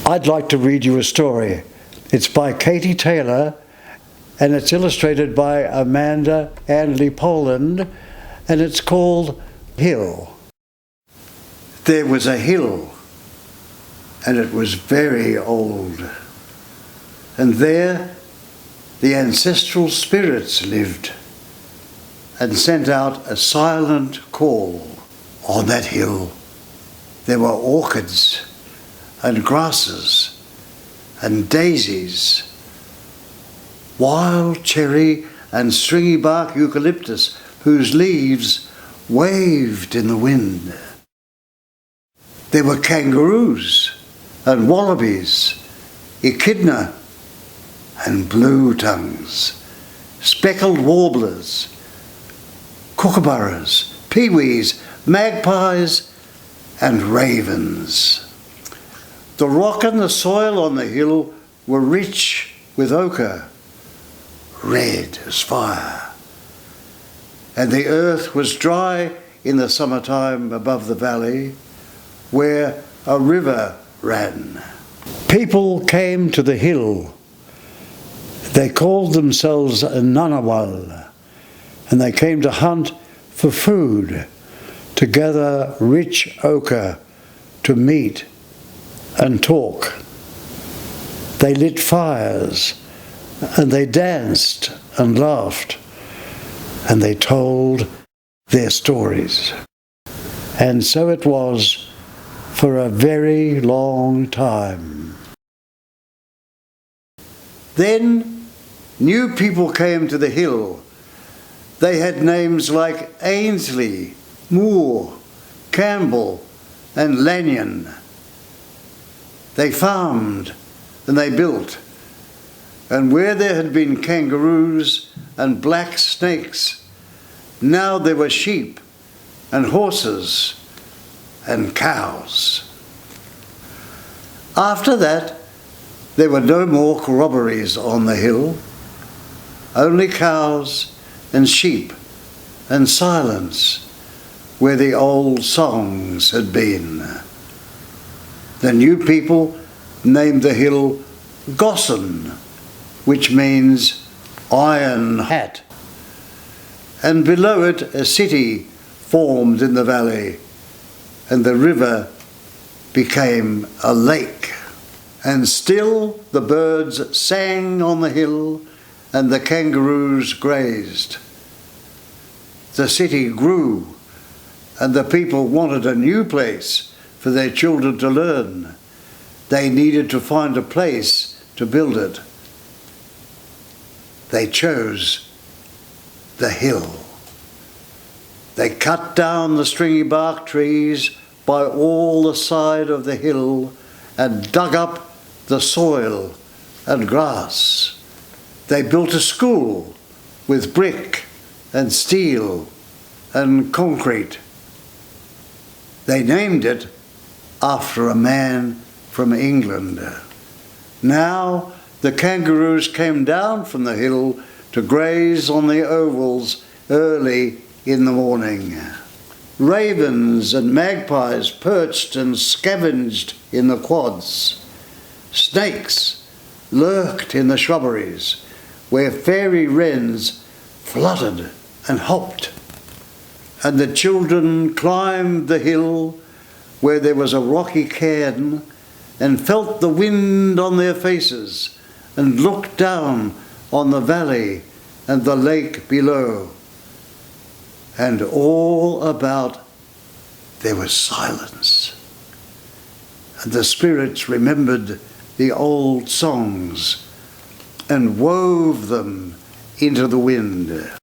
I'd like to read you a story. It's by Katie Taylor, and it's illustrated by Amanda Andlee Poland, and it's called Hill. There was a hill, and it was very old. And there the ancestral spirits lived and sent out a silent call. On that hill there were orchids and grasses and daisies, wild cherry and stringy bark eucalyptus whose leaves waved in the wind. There were kangaroos and wallabies, echidna and blue tongues, speckled warblers, kookaburras, peewees, magpies and ravens. The rock and the soil on the hill were rich with ochre, red as fire, and the earth was dry in the summertime above the valley where a river ran. People came to the hill. They called themselves Ngunnawal, and they came to hunt for food, to gather rich ochre, to meet and talk. They lit fires, and they danced and laughed, and they told their stories. And so it was for a very long time. Then new people came to the hill. They had names like Ainsley, Moore, Campbell and Lanyon. They farmed and they built, and where there had been kangaroos and black snakes, now there were sheep and horses and cows. After that, there were no more corroborees on the hill, only cows and sheep and silence where the old songs had been. The new people named the hill Gossan, which means iron hat, and below it a city formed in the valley, and the river became a lake. And still the birds sang on the hill, and the kangaroos grazed. The city grew, and the people wanted a new place for their children to learn. They needed to find a place to build it. They chose the hill. They cut down the stringy bark trees by all the side of the hill and dug up the soil and grass. They built a school with brick and steel and concrete. They named it after a man from England. Now the kangaroos came down from the hill to graze on the ovals early in the morning. Ravens and magpies perched and scavenged in the quads. Snakes lurked in the shrubberies where fairy wrens fluttered and hopped. And the children climbed the hill where there was a rocky cairn and felt the wind on their faces and looked down on the valley and the lake below. And all about there was silence. And the spirits remembered the old songs and wove them into the wind.